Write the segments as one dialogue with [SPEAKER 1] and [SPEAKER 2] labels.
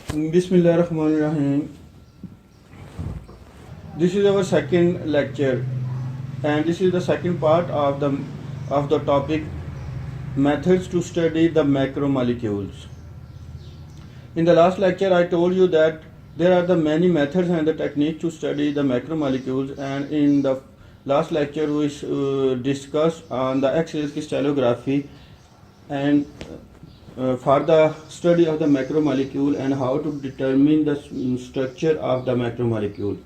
[SPEAKER 1] Bismillahirrahmanirrahim. This is our second lecture, and this is the second part of the topic methods to study the macromolecules. In the last lecture, I told you that there are the many methods and the techniques to study the macromolecules, and in the last lecture we discussed on the X-ray crystallography and for the study of the macromolecule and how to determine the structure of the macromolecule.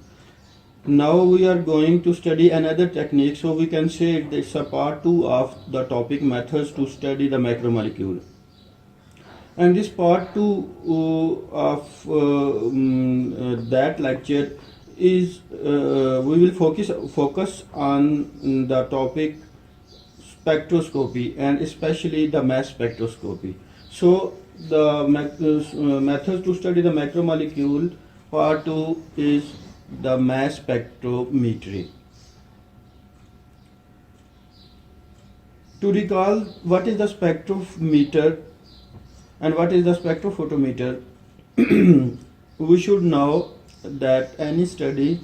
[SPEAKER 1] Now we are going to study another technique, so we can say it's a part 2 of the topic methods to study the macromolecule. And this part 2 of that lecture is we will focus on the topic spectroscopy and especially the mass spectroscopy. So the methods to study the macromolecule part 2 is the mass spectrometry. To recall what is the spectrometer and what is the spectrophotometer, we should know that any study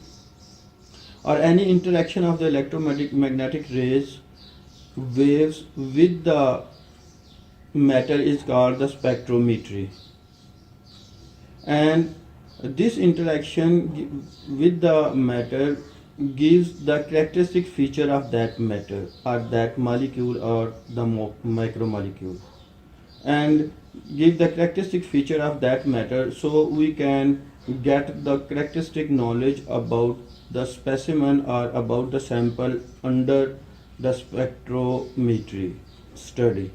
[SPEAKER 1] or any interaction of the electromagnetic rays waves with the matter is called the spectrometry, and this interaction with the matter gives the characteristic feature of that matter or that molecule or the macromolecule, and give the characteristic feature of that matter, so we can get the characteristic knowledge about the specimen or about the sample under the spectrometry study.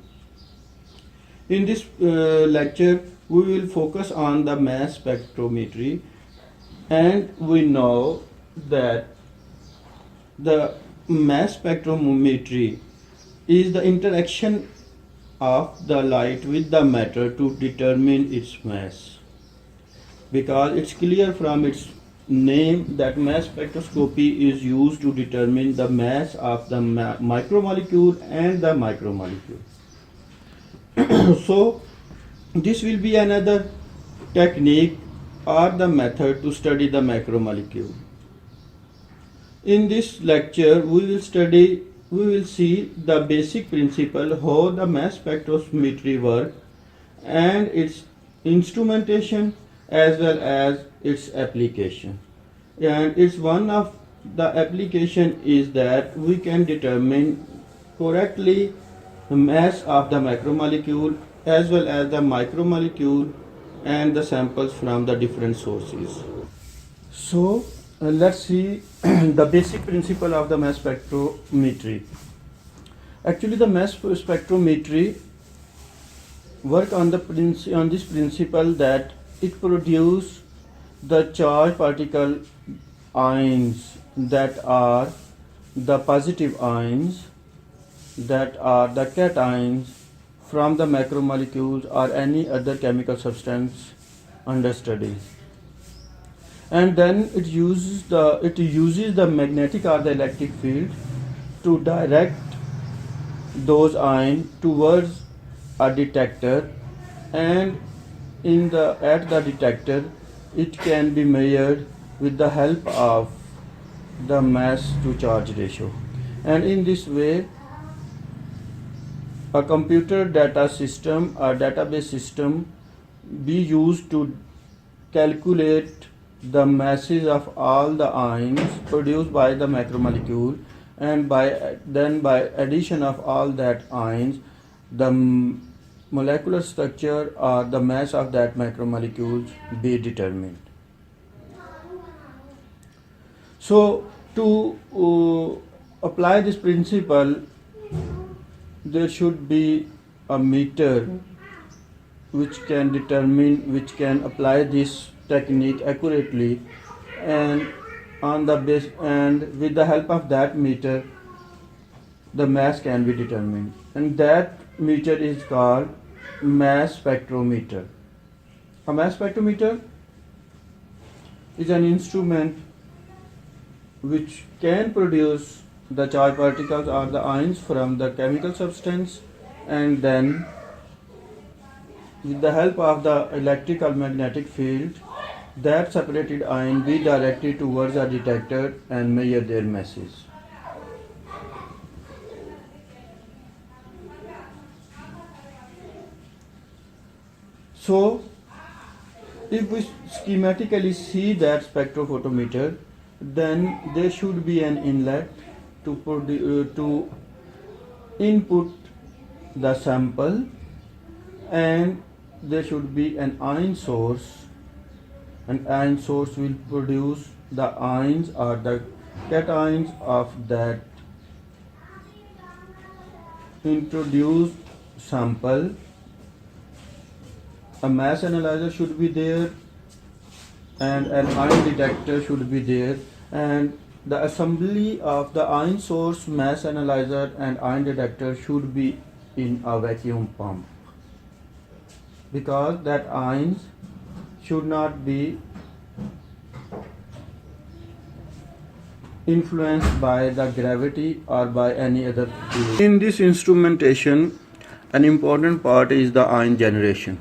[SPEAKER 1] In this lecture we will focus on the mass spectrometry, and we know that the mass spectrometry is the interaction of the light with the matter to determine its mass, because it's clear from its name that mass spectroscopy is used to determine the mass of the micromolecule and the micromolecule. So this will be another technique or the method to study the macromolecule. In this lecture we will see the basic principle how the mass spectrometry work and its instrumentation as well as its application. And it's one of the application is that we can determine correctly the mass of the macromolecule as well as the micromolecule and the samples from the different sources. So let's see the basic principle of the mass spectrometry. Actually, the mass spectrometry work on this principle that it produces the charged particle ions that are the positive ions, that are the cations from the macromolecules or any other chemical substance under study. And then it uses the magnetic or the electric field to direct those ions towards a detector, and at the detector it can be measured with the help of the mass to charge ratio. And in this way a computer data system or database system be used to calculate the masses of all the ions produced by the macromolecule, and by addition of all that ions the molecular structure or the mass of that macromolecule be determined. So to apply this principle, there should be a meter which can apply this technique accurately, and with the help of that meter the mass can be determined, and that meter is called mass spectrometer. A mass spectrometer is an instrument which can produce the charged particles or the ions from the chemical substance, and then with the help of the electrical magnetic field, that separated ion be directed towards a detector and measure their masses. So, if we schematically see that spectrophotometer, then there should be an inlet to input the sample, and there should be an ion source. An ion source will produce the ions or the cations of that introduced sample. A mass analyzer should be there and an ion detector should be there, and the assembly of the ion source, mass analyzer and ion detector should be in a vacuum pump, because that ions should not be influenced by the gravity or by any other field. In this instrumentation, an important part is the ion generation.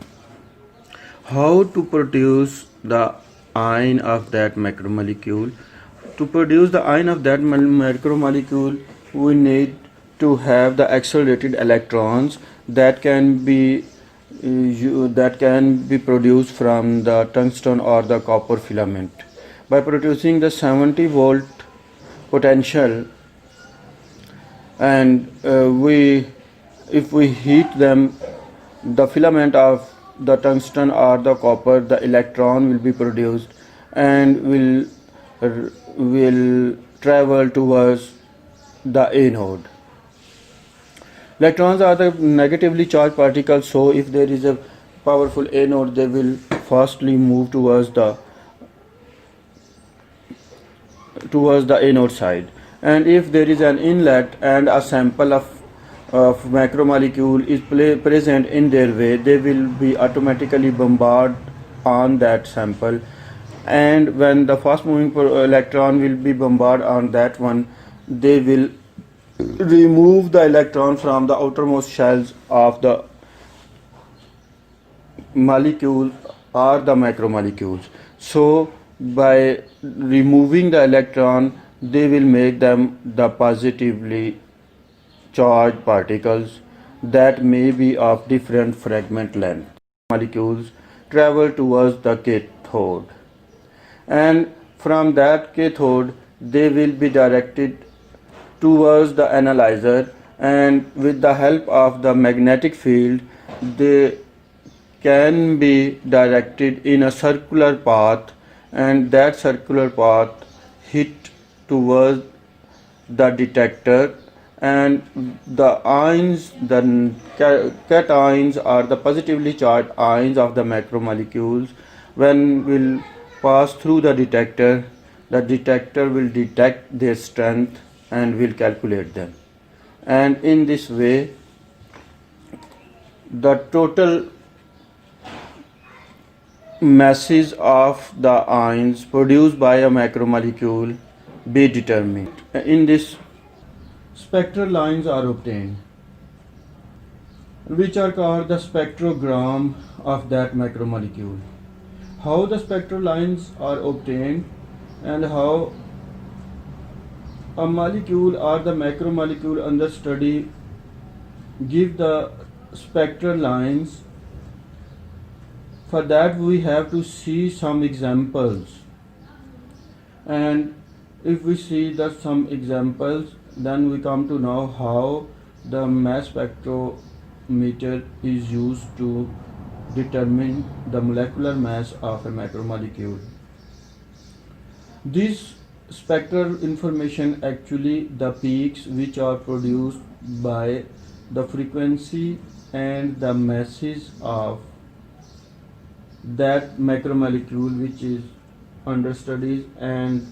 [SPEAKER 1] How to produce the ion of that macromolecule? To produce the ion of that macromolecule, we need to have the accelerated electrons that can be produced from the tungsten or the copper filament. By producing the 70 volt potential, and if we heat them, the filament of the tungsten or the copper, the electron will be produced and will travel towards the anode. Electrons are the negatively charged particles, so if there is a powerful anode, they will fastly move towards the anode side. And if there is an inlet and a sample of macromolecule is present in their way, they will be automatically bombarded on that sample, and when the fast moving electron will be bombarded on that one, they will remove the electron from the outermost shells of the molecule or the macromolecules. So by removing the electron, they will make them the positively charged particles that may be of different fragment length. Molecules travel towards the cathode, and from that cathode they will be directed towards the analyzer, and with the help of the magnetic field they can be directed in a circular path, and that circular path hit towards the detector, and the ions, the cations or the positively charged ions of the macromolecules, when will pass through the detector will detect their strength and will calculate them. And in this way, the total masses of the ions produced by a macromolecule be determined. In this, spectral lines are obtained, which are called the spectrogram of that macromolecule. How the spectral lines are obtained and how a molecule or the macromolecule under study give the spectral lines, for that we have to see some examples, and if we see some examples, then we come to know how the mass spectrometer is used to determine the molecular mass of a macromolecule. This spectral information, actually the peaks which are produced by the frequency and the masses of that macromolecule which is under studies, and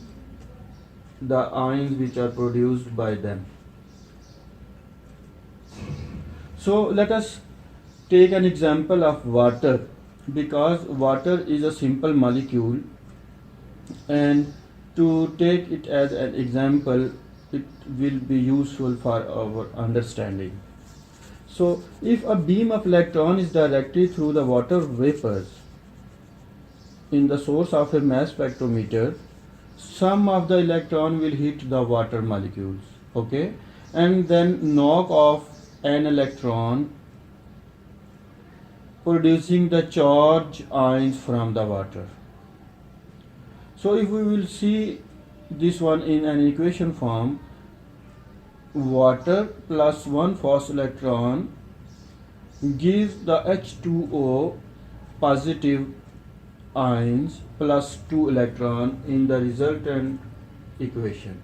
[SPEAKER 1] the ions which are produced by them. So let us take an example of water, because water is a simple molecule, and to take it as an example, it will be useful for our understanding. So if a beam of electron is directed through the water vapors in the source of a mass spectrometer, some of the electron will hit the water molecules, okay, and then knock off an electron, producing the charge ions from the water. So if we will see this one in an equation form, water plus one false electron gives the H2O positive ions plus 2 electron in the resultant equation.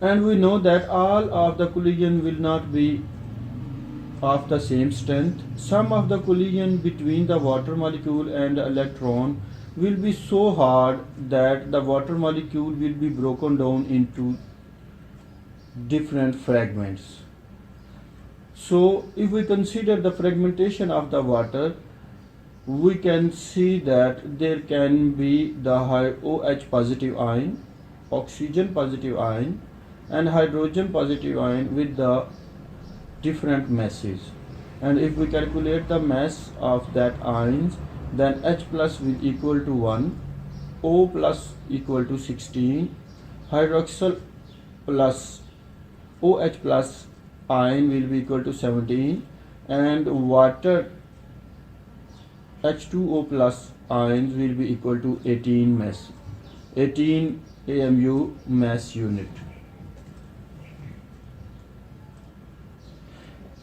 [SPEAKER 1] And we know that all of the collision will not be of the same strength. Some of the collision between the water molecule and the electron will be so hard that the water molecule will be broken down into different fragments. So if we consider the fragmentation of the water, we can see that there can be the OH positive ion, oxygen positive ion, and hydrogen positive ion with the different masses. And if we calculate the mass of that ions, then H plus will equal to 1, O plus equal to 16, hydroxyl plus OH plus ion will be equal to 17, and water H2O plus ions will be equal to 18 AMU mass unit.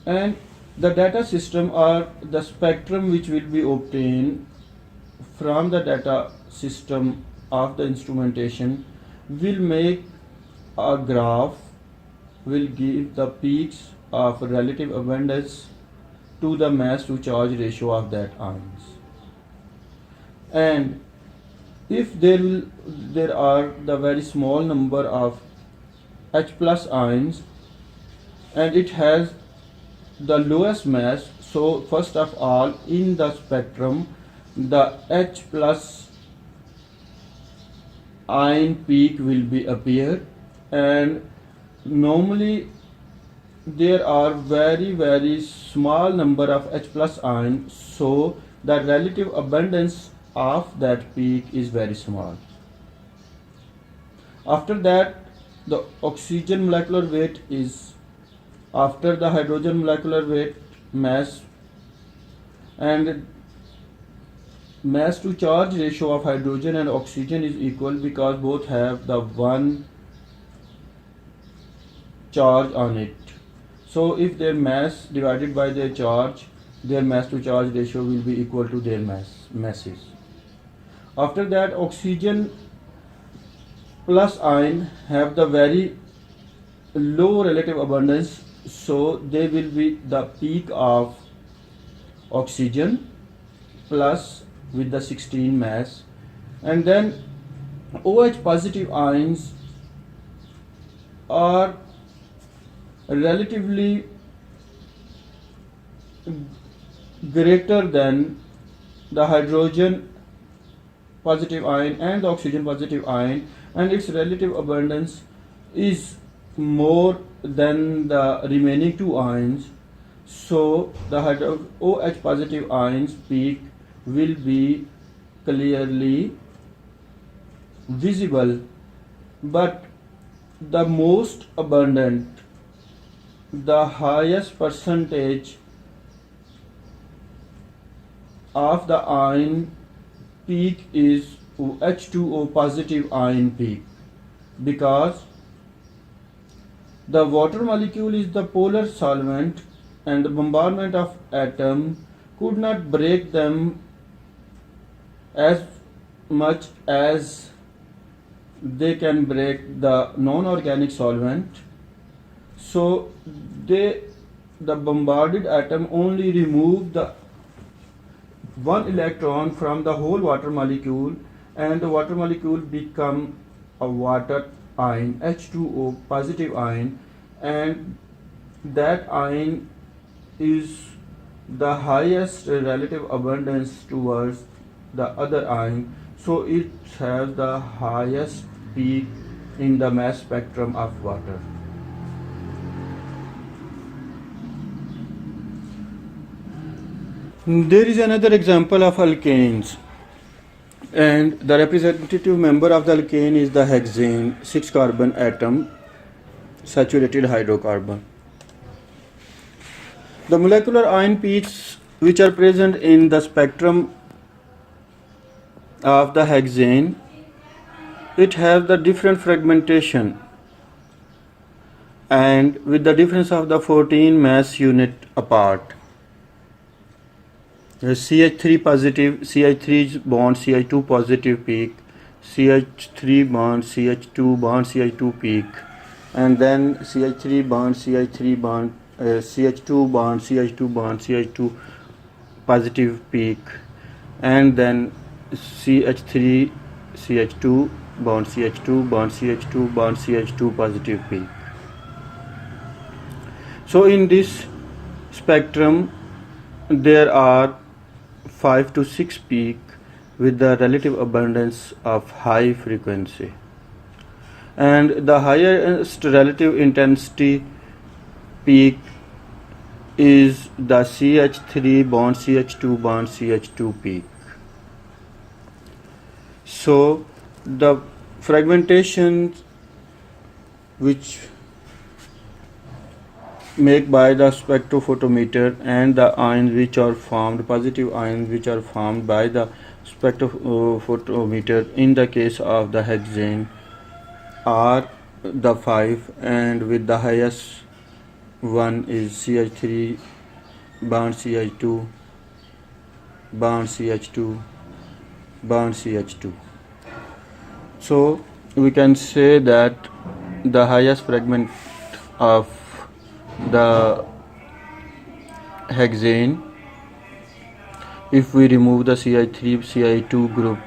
[SPEAKER 1] And the data system or the spectrum which will be obtained from the data system of the instrumentation will make a graph, will give the peaks of relative abundance to the mass to charge ratio of that ions. And if there are the very small number of H plus ions and it has the lowest mass, so first of all in the spectrum the H plus ion peak will be appear, and normally there are very small number of H plus ion, so the relative abundance of that peak is very small. After that, the oxygen molecular weight is after the hydrogen molecular weight mass, and mass to charge ratio of hydrogen and oxygen is equal because both have the one charge on it. So if their mass divided by their charge, their mass to charge ratio will be equal to their masses. After that, oxygen plus ion have the very low relative abundance, so they will be the peak of oxygen plus with the 16 mass, and then OH positive ions are relatively greater than the hydrogen positive ion and the oxygen positive ion, and its relative abundance is more than the remaining two ions, so the OH positive ions peak will be clearly visible. But the most abundant, the highest percentage of the ion peak is H2O positive ion peak, because the water molecule is the polar solvent and the bombardment of atom could not break them as much as they can break the non-organic solvent. So the bombarded atom only remove the one electron from the whole water molecule, and the water molecule become a water ion, H2O positive ion, and that ion is the highest relative abundance towards the other ion, so it has the highest peak in the mass spectrum of water. There is another example of alkanes, and the representative member of the alkane is the hexane, 6 carbon atom, saturated hydrocarbon. The molecular ion peaks which are present in the spectrum of the hexane, it has the different fragmentation and with the difference of the 14 mass unit apart. CH3 positive, CH3 bond CH2 positive peak, CH3 bond CH2 bond CH2 peak, and then CH3 bond CH3 bond CH2 bond CH2 bond CH2 positive peak, and then CH3 CH2 bond CH2 bond CH2 bond CH2 positive peak. So in this spectrum there are 5 to 6 peak with the relative abundance of high frequency, and the highest relative intensity peak is the CH3 bond CH2 bond CH2 peak. So the fragmentation which made by the spectrophotometer and the ions which are formed, positive ions which are formed by the spectrophotometer in the case of the hexane are the 5, and with the highest one is CH3 bond CH2 bond CH2 bond CH2. So we can say that the highest fragment of the hexane, if we remove the CH3 CH2 group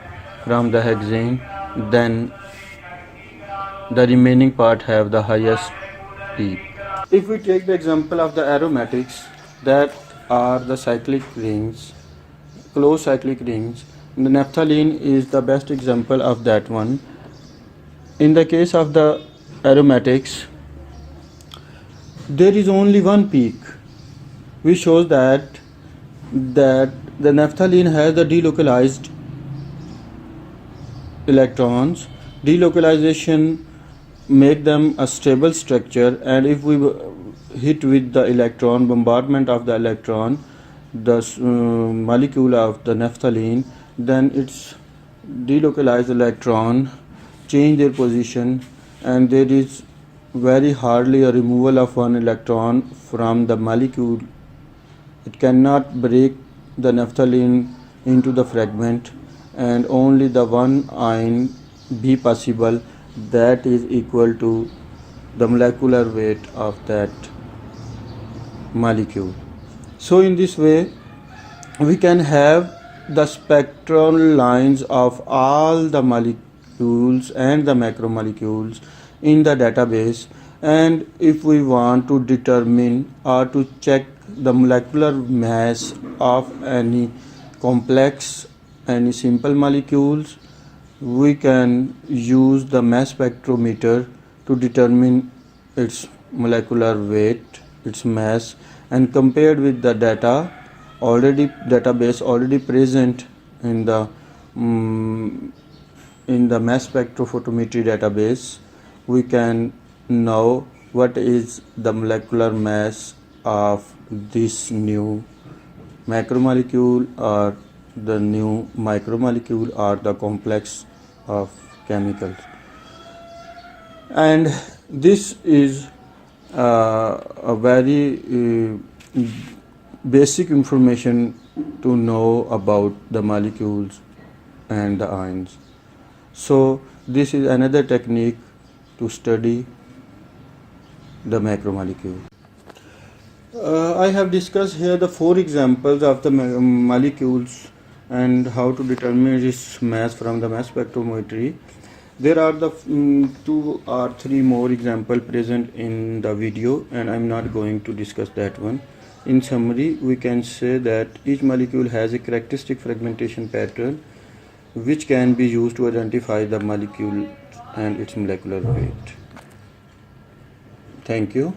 [SPEAKER 1] from the hexane, then the remaining part have the highest peak. If we take the example of the aromatics, that are the cyclic rings, closed cyclic rings, the naphthalene is the best example of that one. In the case of the aromatics, there is only one peak, which shows that the naphthalene has the delocalized electrons. Delocalization make them a stable structure, and if we hit with the electron, bombardment of the electron, the molecule of the naphthalene, then its delocalized electron change their position, and there is very hardly a removal of one electron from the molecule. It cannot break the naphthalene into the fragment, and only the one ion be possible, that is equal to the molecular weight of that molecule. So in this way we can have the spectral lines of all the molecules and the macromolecules in the database, and if we want to determine or to check the molecular mass of any complex, any simple molecules, we can use the mass spectrometer to determine its molecular weight, its mass, and compared with the database already present in the mass spectrophotometry database, we can know what is the molecular mass of this new macromolecule or the new micromolecule or the complex of chemicals. And this is a very basic information to know about the molecules and the ions. So this is another technique to study the macromolecule. I have discussed here the 4 examples of the molecules and how to determine its mass from the mass spectrometry. There are the 2 or 3 more examples present in the video, and I'm not going to discuss that one. In summary, we can say that each molecule has a characteristic fragmentation pattern which can be used to identify the molecule and its molecular weight. Thank you.